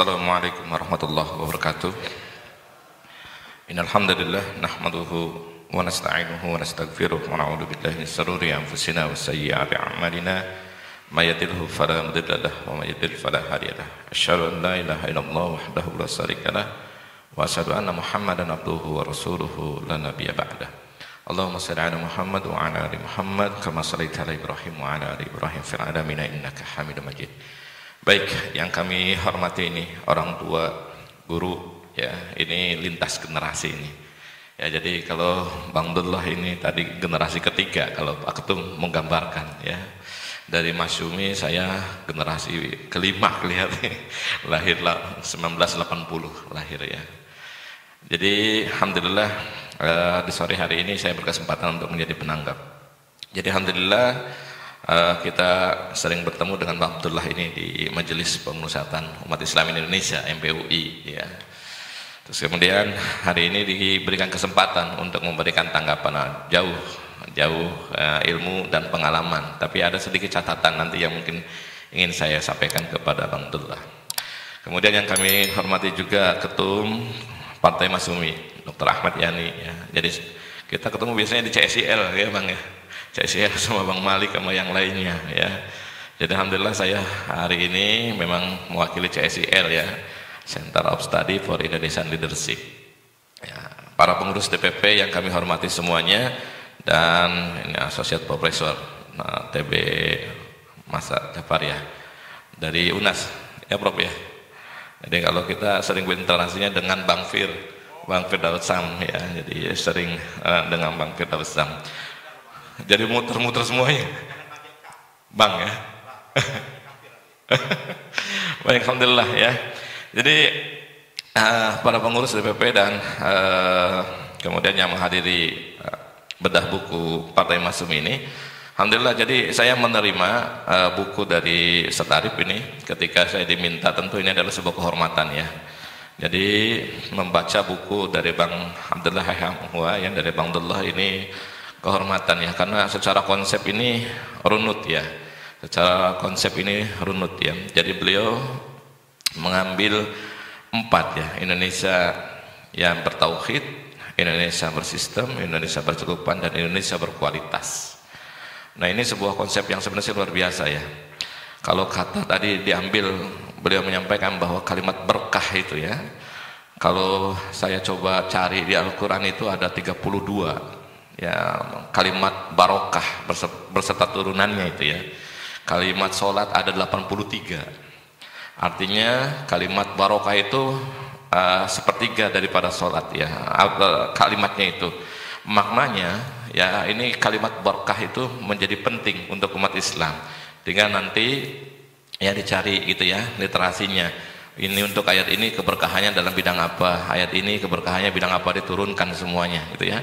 Assalamualaikum warahmatullahi wabarakatuh. Innal hamdalillah nahmaduhu wa nasta'inuhu wa nastaghfiruh wa na'udzu billahi min shururi anfusina wa sayyiati a'malina may yahdihillahu fala mudilla lahu wa may yudlil fala hadiya lahu. Asyhadu an la ilaha illallah wahdahu la syarika lahu wa asyhadu anna Muhammadan abduhu wa rasuluhu la nabiyya ba'dah. Allahumma shalli ala Muhammad wa ala ali Muhammad kama shallaita ala Ibrahim wa ala ali Ibrahim fil alamin innaka Hamidum Majid. Baik, yang kami hormati ini orang tua, guru, ya, ini lintas generasi ini. Ya, jadi kalau Bang Abdullah ini tadi generasi ketiga, kalau Pak Ketum menggambarkan, ya, dari Mas Yumi saya generasi kelima kelihatannya, lahir 1980 lahir ya. Jadi alhamdulillah di sore hari ini saya berkesempatan untuk menjadi penanggap. Jadi alhamdulillah kita sering bertemu dengan Bang Abdullah ini di Majelis Pemusatan Umat Islam Indonesia MPUI ya. Terus kemudian hari ini diberikan kesempatan untuk memberikan tanggapan jauh ilmu dan pengalaman. Tapi ada sedikit catatan nanti yang mungkin ingin saya sampaikan kepada Bang Abdullah. Kemudian yang kami hormati juga Ketum Partai Masyumi Dr. Ahmad Yani ya. Jadi kita ketemu biasanya di CSIL ya Bang ya. CSIL sama Bang Malik sama yang lainnya ya. Jadi alhamdulillah saya hari ini memang mewakili CSIL ya, Center of Study for Indonesian Leadership ya. Para pengurus DPP yang kami hormati semuanya dan ini Associate Professor TB Masa Jafar ya dari UNAS ya Prof ya. Jadi kalau kita sering berinteraksinya dengan Bang Firdaus Sam ya, jadi sering dengan Bang Firdaus Sam. Jadi muter-muter semuanya Bang ya. Baik, alhamdulillah ya. Jadi para pengurus DPP dan kemudian yang menghadiri bedah buku Partai Masyumi ini, alhamdulillah jadi saya menerima buku dari Setarif ini ketika saya diminta, tentu ini adalah sebuah kehormatan ya. Jadi membaca buku dari Bang Abdullah Hayhamwa yang dari Bang Abdullah ini kehormatan ya, karena secara konsep ini runut ya, jadi beliau mengambil 4 ya, Indonesia yang bertauhid, Indonesia bersistem, Indonesia berkecukupan, dan Indonesia berkualitas. Nah ini sebuah konsep yang sebenarnya luar biasa ya. Kalau kata tadi diambil, beliau menyampaikan bahwa kalimat berkah itu ya, kalau saya coba cari di Al-Quran itu ada 32 ya, kalimat barokah berserta turunannya itu ya. Kalimat sholat ada 83. Artinya kalimat barokah itu sepertiga daripada sholat ya. Kalimatnya itu maknanya ya, ini kalimat berkah itu menjadi penting untuk umat Islam. Tinggal nanti ya dicari gitu ya literasinya. Ini untuk ayat ini keberkahannya dalam bidang apa, ayat ini keberkahannya bidang apa, diturunkan semuanya gitu ya.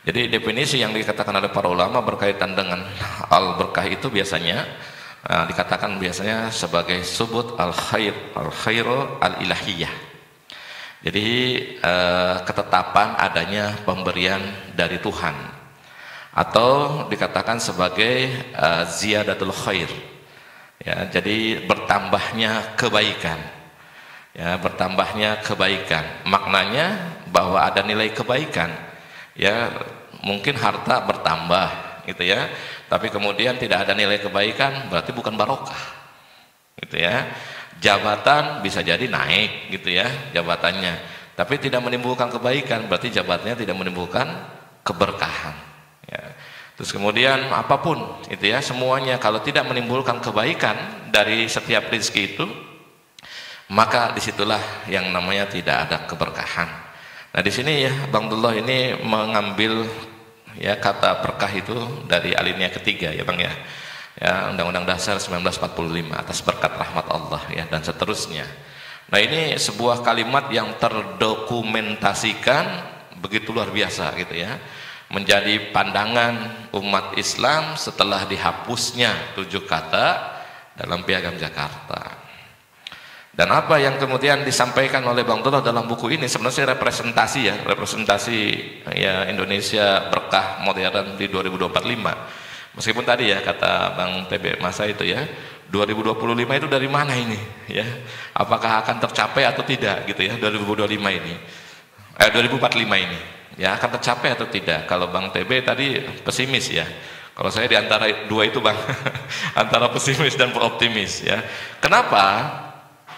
Jadi definisi yang dikatakan oleh para ulama berkaitan dengan al-berkah itu biasanya dikatakan biasanya sebagai subut al-khairu al-ilahiyah. Jadi ketetapan adanya pemberian dari Tuhan, atau dikatakan sebagai ziyadatul khair. Ya, jadi bertambahnya kebaikan. Ya, bertambahnya kebaikan. Maknanya bahwa ada nilai kebaikan. Ya, mungkin harta bertambah gitu ya, tapi kemudian tidak ada nilai kebaikan, berarti bukan barokah gitu ya. Jabatan bisa jadi naik gitu ya jabatannya, tapi tidak menimbulkan kebaikan, berarti jabatannya tidak menimbulkan keberkahan ya. Terus kemudian apapun itu ya, semuanya kalau tidak menimbulkan kebaikan dari setiap rezeki itu, maka disitulah yang namanya tidak ada keberkahan. Nah di sini ya Bang Abdullah ini mengambil ya kata berkah itu dari alinea ketiga ya Bang ya. Ya, Undang-Undang Dasar 1945 atas berkat rahmat Allah ya, dan seterusnya. Nah ini sebuah kalimat yang terdokumentasikan begitu luar biasa gitu ya, menjadi pandangan umat Islam setelah dihapusnya 7 kata dalam Piagam Jakarta. Dan apa yang kemudian disampaikan oleh Bang Abdullah dalam buku ini sebenarnya representasi ya Indonesia berkah modern di 2045. Meskipun tadi ya kata Bang TB Masa itu ya, 2025 itu dari mana ini ya? Apakah akan tercapai atau tidak gitu ya 2025 ini? 2045 ini ya akan tercapai atau tidak? Kalau Bang TB tadi pesimis ya. Kalau saya di antara dua itu Bang, antara pesimis dan optimis ya. Kenapa?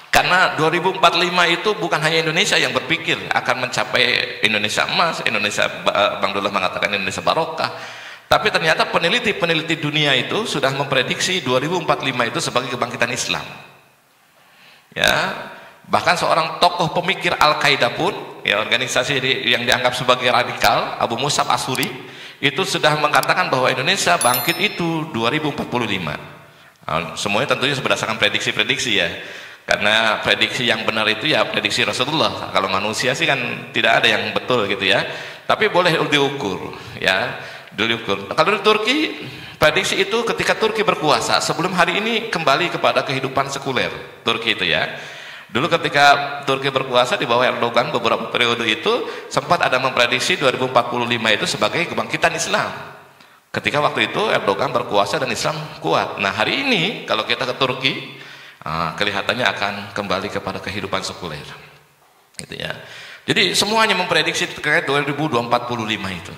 Karena 2045 itu bukan hanya Indonesia yang berpikir akan mencapai Indonesia emas, Indonesia Bang Dullah mengatakan Indonesia barokah. Tapi ternyata peneliti-peneliti dunia itu sudah memprediksi 2045 itu sebagai kebangkitan Islam. Ya, bahkan seorang tokoh pemikir Al-Qaeda pun, ya organisasi yang dianggap sebagai radikal, Abu Musab Asuri, itu sudah mengatakan bahwa Indonesia bangkit itu 2045. Semuanya tentunya berdasarkan prediksi-prediksi ya. Karena prediksi yang benar itu ya prediksi Rasulullah. Kalau manusia sih kan tidak ada yang betul gitu ya. Tapi boleh diukur ya. Diukur. Kalau di Turki, prediksi itu ketika Turki berkuasa, sebelum hari ini kembali kepada kehidupan sekuler Turki itu ya. Dulu ketika Turki berkuasa di bawah Erdogan beberapa periode itu sempat ada memprediksi 2045 itu sebagai kebangkitan Islam. Ketika waktu itu Erdogan berkuasa dan Islam kuat. Nah hari ini kalau kita ke Turki, kelihatannya akan kembali kepada kehidupan sekuler. Gitu ya. Jadi semuanya memprediksi terkait 2045 itu.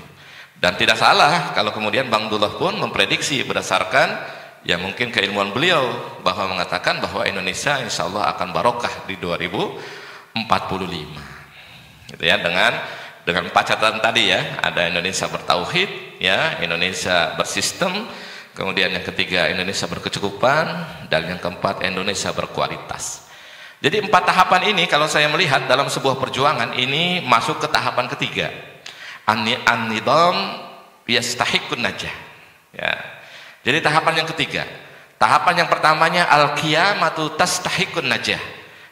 Dan tidak salah kalau kemudian Bang Dullah pun memprediksi berdasarkan ya mungkin keilmuan beliau bahwa mengatakan bahwa Indonesia insya Allah akan barokah di 2045 gitu ya, dengan 4 catatan tadi ya, ada Indonesia bertauhid ya, Indonesia bersistem, kemudian yang ketiga Indonesia berkecukupan, dan yang keempat Indonesia berkualitas. Jadi 4 tahapan ini kalau saya melihat dalam sebuah perjuangan ini masuk ke tahapan ketiga, an-nidham yastahiqun najah ya. Jadi tahapan yang ketiga, tahapan yang pertamanya al-qiyamatu tastahiqun najah.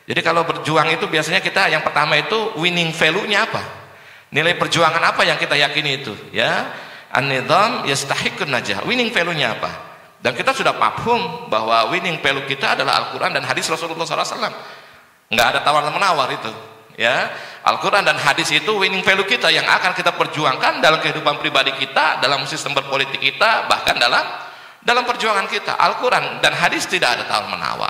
Jadi kalau berjuang itu biasanya kita yang pertama itu winning value-nya apa? Nilai perjuangan apa yang kita yakini itu ya? An-nidham yastahiqun najah. Winning value-nya apa? Dan kita sudah paham bahwa winning value kita adalah Al-Qur'an dan hadis Rasulullah SAW. Nggak ada tawar-menawar itu ya. Al-Quran dan hadis itu winning value kita yang akan kita perjuangkan dalam kehidupan pribadi kita, dalam sistem berpolitik kita, bahkan dalam perjuangan kita. Al-Quran dan hadis tidak ada tawar-menawar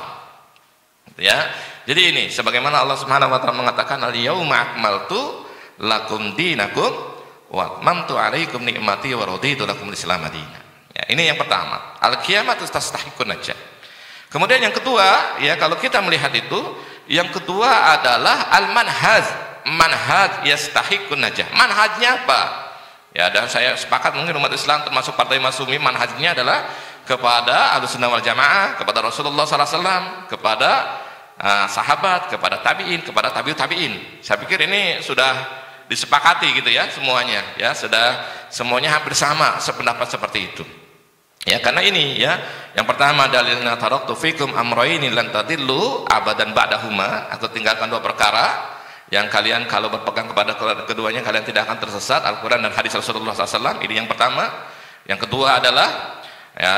ya. Jadi ini sebagaimana Allah Subhanahu wa taala mengatakan al-yauma akmaltu lakum dinakum wa atmamtu 'alaikum ni'mati wa raditu lakum al-islam madina. Ya, ini yang pertama, al-qiyamatu tastahiqun najah. Kemudian yang kedua ya, kalau kita melihat itu, yang kedua adalah al-manhaj. Manhaj yastahiqun najah. Manhajnya apa? Ya, dan saya sepakat mungkin umat Islam termasuk Partai Masyumi manhajnya adalah kepada Ahlussunnah wal Jamaah, kepada Rasulullah SAW, kepada sahabat, kepada tabi'in, kepada tabi'ut tabi'in. Saya pikir ini sudah disepakati gitu ya semuanya ya, sudah semuanya hampir sama sependapat seperti itu. Ya, karena ini ya, yang pertama dalilna taraktu fikum amrayni lan tadillu abadan ba'dahuma, aku tinggalkan 2 perkara yang kalian kalau berpegang kepada keduanya kalian tidak akan tersesat, Al-Quran dan hadis Rasulullah SAW. Ini yang pertama. Yang kedua adalah ya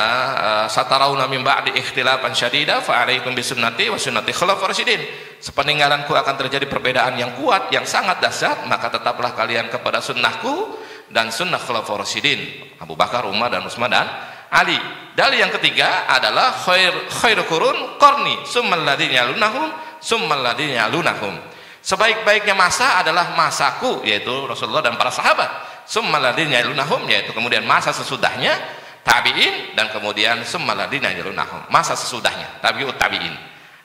satarawna min ba'di ikhtilafan syadida fa alaikum bisunnati wa sunnati khulafar rasyidin. Sepeninggalanku akan terjadi perbedaan yang kuat, yang sangat dahsyat, maka tetaplah kalian kepada sunnahku dan sunnah khulafar rasyidin, Abu Bakar, Umar, dan Utsman dan Ali. Dalil yang ketiga adalah khair qurun qarni summal ladzina yalunahum summal ladzina yalunahum. Sebaik-baiknya masa adalah masaku, yaitu Rasulullah dan para sahabat. Summal ladzina yalunahum, yaitu kemudian masa sesudahnya tabi'in, dan kemudian summal ladzina yalunahum, masa sesudahnya tabi'ut tabi'in.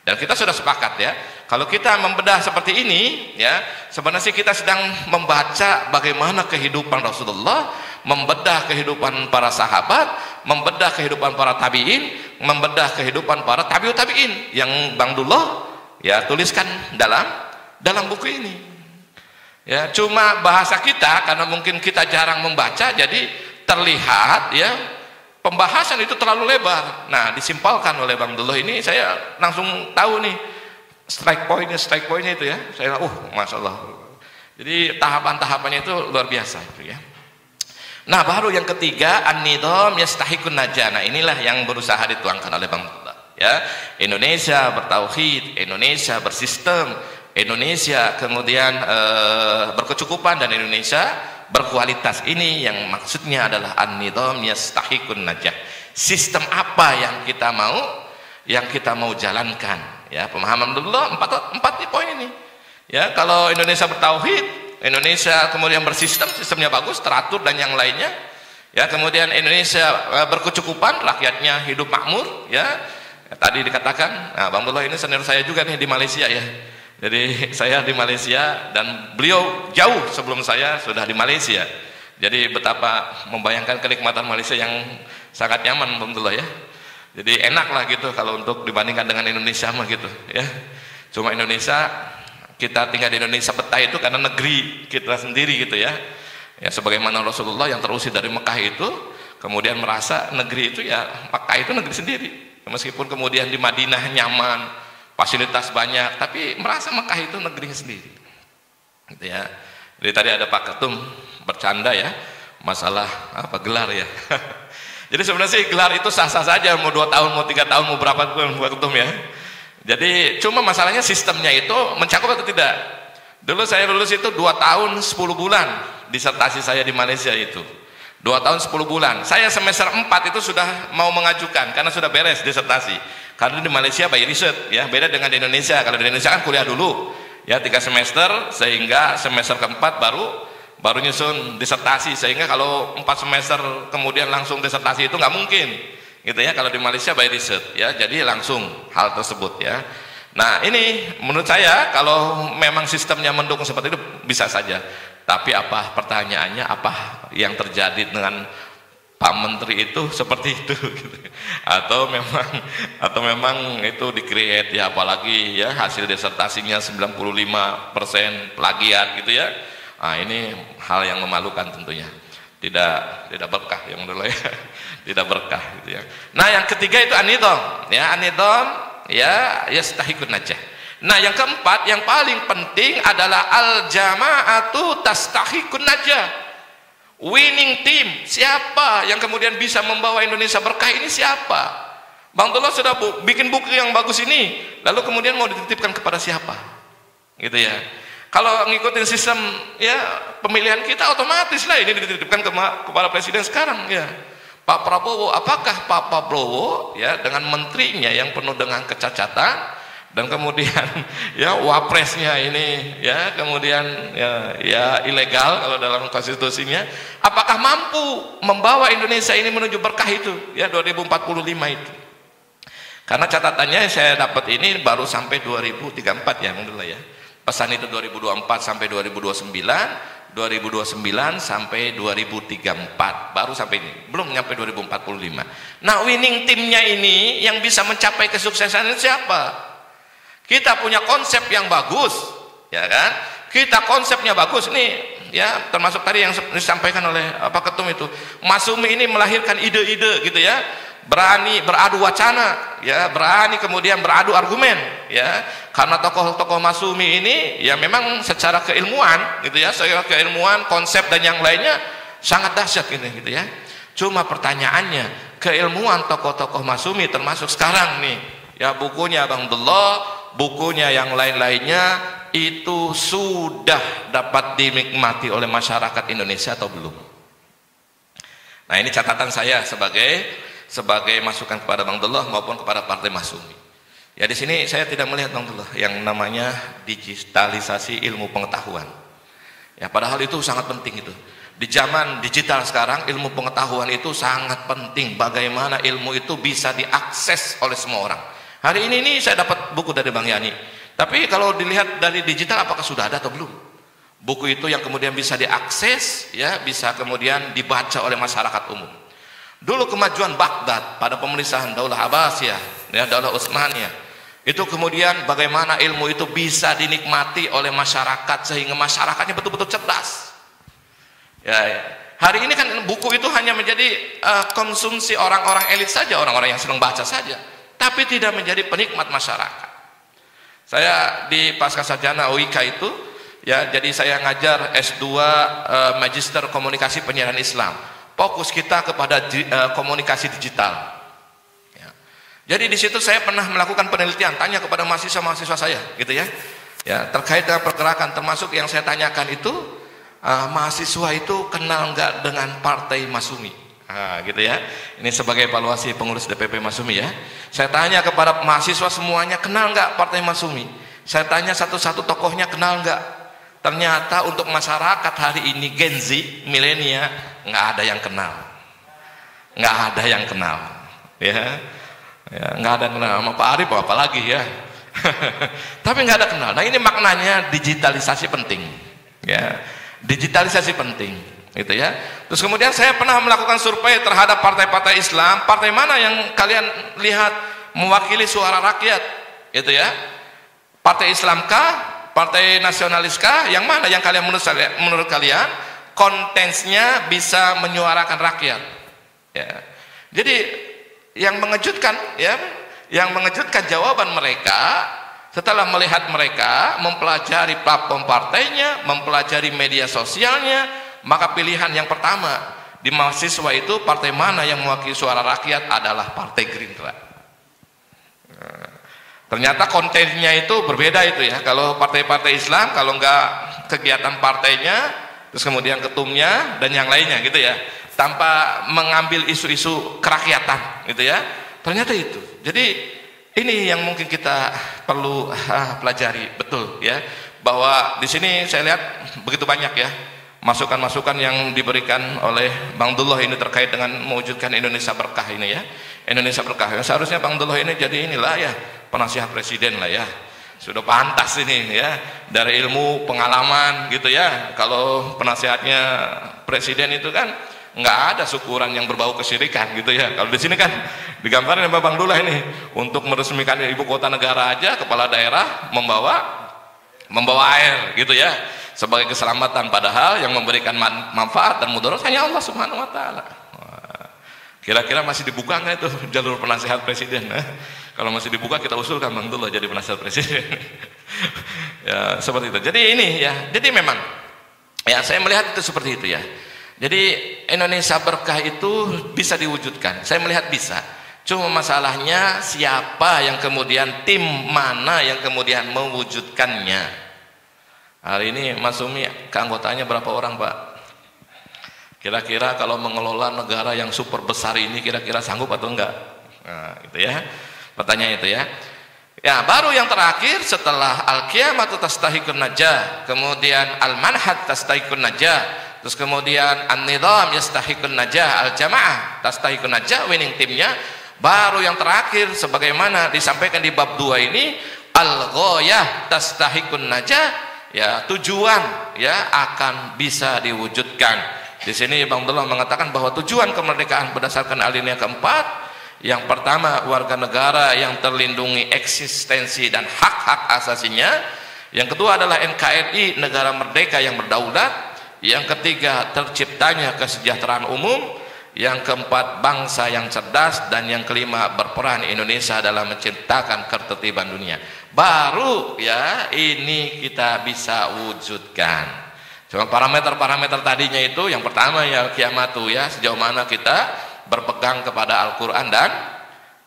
Dan kita sudah sepakat ya, kalau kita membedah seperti ini ya, sebenarnya kita sedang membaca bagaimana kehidupan Rasulullah, membedah kehidupan para sahabat, membedah kehidupan para tabi'in, membedah kehidupan para tabi'ut tabi'in yang Bang Dullah ya tuliskan dalam buku ini ya. Cuma bahasa kita karena mungkin kita jarang membaca, jadi terlihat ya pembahasan itu terlalu lebar. Nah, disimpulkan oleh Bang Dullah ini, saya langsung tahu nih strike pointnya itu ya. Saya Masya Allah. Jadi tahapan-tahapannya itu luar biasa itu ya. Nah, baru yang ketiga an-nidham yastahiqun najah. Nah, inilah yang berusaha dituangkan oleh Bang Dullah ya. Indonesia bertauhid, Indonesia bersistem, Indonesia kemudian berkecukupan, dan Indonesia berkualitas. Ini yang maksudnya adalah an-nidham yastahiqun najah. Sistem apa yang kita mau yang kita mau jalankan. Ya, pemahaman dulu empat poin ini. Ya, kalau Indonesia bertauhid, Indonesia kemudian bersistem, sistemnya bagus, teratur dan yang lainnya. Ya, kemudian Indonesia berkecukupan, rakyatnya hidup makmur. Ya, tadi dikatakan, nah, Bang Abdullah ini senior saya juga nih di Malaysia ya. Jadi saya di Malaysia dan beliau jauh sebelum saya sudah di Malaysia. Jadi betapa membayangkan kenikmatan Malaysia yang sangat nyaman, Bang Abdullah ya. Jadi enak lah gitu kalau untuk dibandingkan dengan Indonesia mah gitu ya. Cuma Indonesia, kita tinggal di Indonesia peta itu karena negeri kita sendiri gitu ya. Ya sebagaimana Rasulullah yang terusir dari Mekah itu kemudian merasa negeri itu ya Mekah itu negeri sendiri. Meskipun kemudian di Madinah nyaman, fasilitas banyak, tapi merasa Mekah itu negerinya sendiri. Gitu ya. Jadi tadi ada Pak Ketum bercanda ya masalah apa gelar ya. Jadi sebenarnya sih gelar itu sah-sah saja, mau 2 tahun, mau 3 tahun, mau berapa tahun Pak Ketum ya. Jadi cuma masalahnya sistemnya itu mencakup atau tidak. Dulu saya lulus itu 2 tahun 10 bulan disertasi saya di Malaysia itu. 2 tahun 10 bulan. Saya semester 4 itu sudah mau mengajukan karena sudah beres disertasi. Karena di Malaysia by research ya, beda dengan di Indonesia. Kalau di Indonesia kan kuliah dulu ya 3 semester, sehingga semester keempat baru nyusun disertasi, sehingga kalau 4 semester kemudian langsung disertasi itu nggak mungkin gitu ya. Kalau di Malaysia by research ya, jadi langsung hal tersebut ya. Nah ini menurut saya kalau memang sistemnya mendukung seperti itu bisa saja, tapi apa pertanyaannya, apa yang terjadi dengan Pak Menteri itu seperti itu gitu. atau memang itu di-create ya, apalagi ya hasil disertasinya 95% plagiat gitu ya. Nah ini hal yang memalukan tentunya, tidak berkah yang dulu ya, tidak berkah gitu ya. Nah yang ketiga itu anidom ya, anidom ya yastahiqun najah. Nah yang keempat yang paling penting adalah al jama'atu tastahiqun najah, winning team. Siapa yang kemudian bisa membawa Indonesia berkah ini siapa? Bang Abdullah sudah bikin buku yang bagus ini, lalu kemudian mau dititipkan kepada siapa gitu ya. Kalau ngikutin sistem ya pemilihan kita, otomatis lah ini dititipkan kepada presiden sekarang ya. Pak Prabowo, apakah Pak Prabowo ya dengan menterinya yang penuh dengan kecacatan dan kemudian ya wapresnya ini ya kemudian ya ilegal kalau dalam konstitusinya, apakah mampu membawa Indonesia ini menuju berkah itu ya 2045 itu? Karena catatannya saya dapat ini baru sampai 2034 ya alhamdulillah ya. Pesan itu 2024 sampai 2029, 2029 sampai 2034, baru sampai ini, belum nyampe 2045. Nah winning timnya ini yang bisa mencapai kesuksesan itu siapa? Kita punya konsep yang bagus ya kan, kita konsepnya bagus nih ya, termasuk tadi yang disampaikan oleh Pak Ketum itu, Masyumi ini melahirkan ide-ide gitu ya, berani beradu wacana ya, berani kemudian beradu argumen ya, karena tokoh-tokoh Masyumi ini ya memang secara keilmuan gitu ya, secara keilmuan konsep dan yang lainnya sangat dahsyat gitu ya. Cuma pertanyaannya, keilmuan tokoh-tokoh Masyumi termasuk sekarang nih ya, bukunya Bang Abdullah, bukunya yang lain-lainnya itu sudah dapat dinikmati oleh masyarakat Indonesia atau belum? Nah ini catatan saya sebagai masukan kepada Bang Abdullah maupun kepada Partai Masyumi. Ya di sini saya tidak melihat Bang Abdullah yang namanya digitalisasi ilmu pengetahuan. Ya padahal itu sangat penting itu. Di zaman digital sekarang ilmu pengetahuan itu sangat penting. Bagaimana ilmu itu bisa diakses oleh semua orang. Hari ini saya dapat buku dari Bang Yani. Tapi kalau dilihat dari digital apakah sudah ada atau belum? Buku itu yang kemudian bisa diakses ya, bisa kemudian dibaca oleh masyarakat umum. Dulu kemajuan Baghdad pada pemerintahan Daulah Abbasiyah ya, Daulah Utsmaniyah, itu kemudian bagaimana ilmu itu bisa dinikmati oleh masyarakat sehingga masyarakatnya betul-betul cerdas ya. Hari ini kan buku itu hanya menjadi konsumsi orang-orang elit saja, orang-orang yang senang baca saja, tapi tidak menjadi penikmat masyarakat. Saya di Pascasarjana UIK itu ya, jadi saya ngajar S2 Magister Komunikasi Penyiaran Islam. Fokus kita kepada komunikasi digital ya. Jadi di situ saya pernah melakukan penelitian, tanya kepada mahasiswa-mahasiswa saya gitu ya, terkait dengan pergerakan, termasuk yang saya tanyakan itu mahasiswa itu kenal nggak dengan Partai Masyumi. Nah, gitu ya. Ini sebagai evaluasi pengurus DPP Masyumi ya. Saya tanya kepada mahasiswa semuanya, kenal nggak Partai Masyumi? Saya tanya satu-satu tokohnya, kenal nggak? Ternyata untuk masyarakat hari ini Gen Z, milenial, nggak ada yang kenal. Nggak ada yang kenal. Ya, nggak ada yang kenal. Sama Pak Arif apa lagi ya. Tapi nggak ada kenal. Nah, ini maknanya digitalisasi penting. Ya, digitalisasi penting. Gitu ya. Terus kemudian saya pernah melakukan survei terhadap partai-partai Islam, partai mana yang kalian lihat mewakili suara rakyat, gitu ya. Partai Islamkah, partai nasionaliskah, yang mana yang kalian menurut kalian kontennya bisa menyuarakan rakyat, ya. Jadi yang mengejutkan ya, yang mengejutkan jawaban mereka setelah melihat mereka mempelajari platform partainya, mempelajari media sosialnya. Maka pilihan yang pertama di mahasiswa itu partai mana yang mewakili suara rakyat adalah Partai Gerindra. Nah, ternyata kontennya itu berbeda itu ya. Kalau partai-partai Islam, kalau enggak kegiatan partainya, terus kemudian ketumnya dan yang lainnya gitu ya, tanpa mengambil isu-isu kerakyatan gitu ya. Ternyata itu. Jadi ini yang mungkin kita perlu pelajari betul ya, bahwa di sini saya lihat begitu banyak ya masukan-masukan yang diberikan oleh Bang Dullah ini terkait dengan mewujudkan Indonesia berkah ini ya. Indonesia berkah. Seharusnya Bang Dullah ini jadi inilah ya, penasihat presiden lah ya. Sudah pantas ini ya, dari ilmu pengalaman gitu ya. Kalau penasihatnya presiden itu kan nggak ada syukuran yang berbau kesyirikan gitu ya. Kalau di sini kan digambarkan sama Bang Dullah ini untuk meresmikan ibu kota negara aja, kepala daerah membawa air gitu ya, sebagai keselamatan, padahal yang memberikan manfaat dan mudarat hanya Allah Subhanahu wa taala. Kira-kira masih dibuka nggak itu jalur penasihat presiden? Kalau masih dibuka, kita usulkan Bang Dullah jadi penasihat presiden. Ya, seperti itu. Jadi ini ya, jadi memang ya saya melihat itu seperti itu ya. Jadi Indonesia berkah itu bisa diwujudkan. Saya melihat bisa. Cuma masalahnya siapa yang kemudian, tim mana yang kemudian mewujudkannya. Hari ini Masyumi keanggotanya berapa orang Pak? Kira-kira kalau mengelola negara yang super besar ini kira-kira sanggup atau enggak? Nah, itu ya. Pertanyaan itu ya. Ya, baru yang terakhir setelah al-qiyamatu tastahiqun najah, kemudian al-manhaj tastahiqun najah, terus kemudian an-nizam yastahiqun najah, al-jamaah tastahiqun najah, winning timnya. Baru yang terakhir sebagaimana disampaikan di bab 2 ini, al-ghayah tastahiqun najah. Ya, tujuan ya akan bisa diwujudkan. Di sini Bang Abdullah mengatakan bahwa tujuan kemerdekaan berdasarkan alinea keempat, yang pertama warga negara yang terlindungi eksistensi dan hak-hak asasinya, yang kedua adalah NKRI negara merdeka yang berdaulat, yang ketiga terciptanya kesejahteraan umum, yang keempat bangsa yang cerdas, dan yang kelima berperan Indonesia dalam menciptakan ketertiban dunia. Baru ya ini kita bisa wujudkan. Cuma parameter-parameter tadinya itu, yang pertama ya kiamatu ya, sejauh mana kita berpegang kepada Al-Quran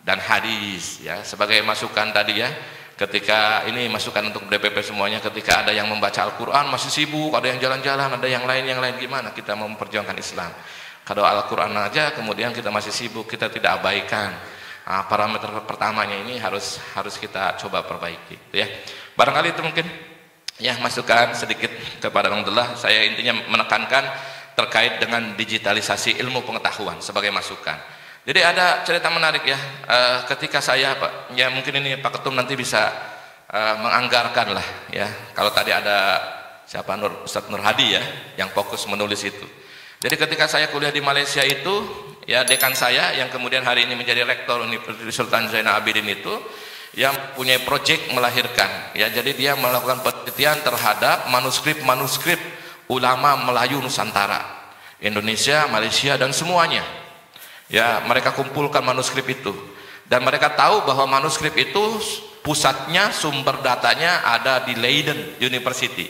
dan hadis ya, sebagai masukan tadi ya. Ketika ini masukan untuk DPP semuanya, ketika ada yang membaca Al-Quran masih sibuk, ada yang jalan-jalan, ada yang lain gimana kita mau memperjuangkan Islam. Kalau Al-Quran aja kemudian kita masih sibuk, kita tidak abaikan. Nah, parameter pertamanya ini harus kita coba perbaiki ya. Barangkali itu mungkin ya masukan sedikit kepada Bang Abdullah. Saya intinya menekankan terkait dengan digitalisasi ilmu pengetahuan sebagai masukan. Jadi ada cerita menarik ya, ketika saya Pak, ya mungkin ini Pak Ketum nanti bisa menganggarkan lah ya. Kalau tadi ada siapa, Ustadz Nur Hadi ya, yang fokus menulis itu. Jadi ketika saya kuliah di Malaysia itu, ya dekan saya yang kemudian hari ini menjadi rektor Universitas Sultan Zainal Abidin itu, yang punya proyek melahirkan, ya jadi dia melakukan penelitian terhadap manuskrip ulama Melayu Nusantara, Indonesia, Malaysia dan semuanya. Ya mereka kumpulkan manuskrip itu, dan mereka tahu bahwa manuskrip itu pusatnya, sumber datanya ada di Leiden University,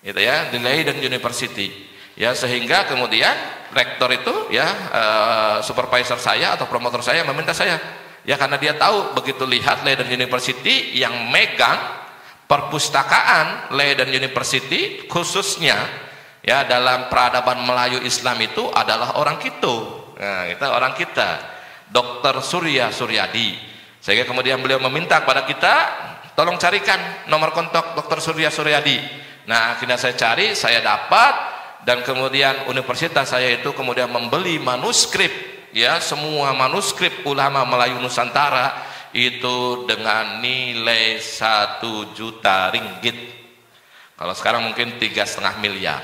gitu ya, di Leiden University. Ya sehingga kemudian rektor itu ya supervisor saya atau promotor saya meminta saya ya, karena dia tahu begitu lihat Leiden University yang megang perpustakaan Leiden University khususnya ya dalam peradaban Melayu Islam itu adalah orang Kito Nah, itu orang kita, Dr. Surya Suryadi. Sehingga kemudian beliau meminta kepada kita, tolong carikan nomor kontak Dr. Surya Suryadi. Nah, akhirnya saya cari, saya dapat, dan kemudian universitas saya itu kemudian membeli manuskrip, ya, semua manuskrip ulama Melayu Nusantara itu dengan nilai 1 juta ringgit. Kalau sekarang mungkin 3,5 miliar,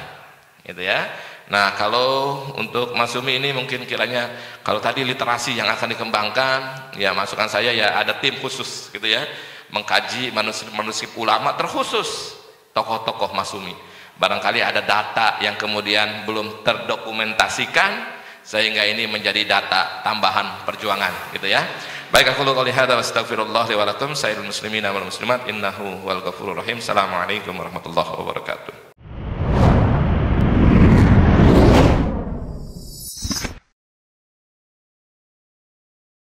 gitu ya. Nah, kalau untuk Mas Sumi ini mungkin kiranya kalau tadi literasi yang akan dikembangkan, ya masukan saya ya ada tim khusus gitu ya, mengkaji manuskrip ulama terkhusus tokoh-tokoh Mas Sumi. Barangkali ada data yang kemudian belum terdokumentasikan sehingga ini menjadi data tambahan perjuangan gitu ya. Baik, aku qouli hadza wa astaghfirullah li wa lakum sayyidul muslimina wal muslimat innahu wal ghafurur rahim. Assalamualaikum warahmatullahi wabarakatuh.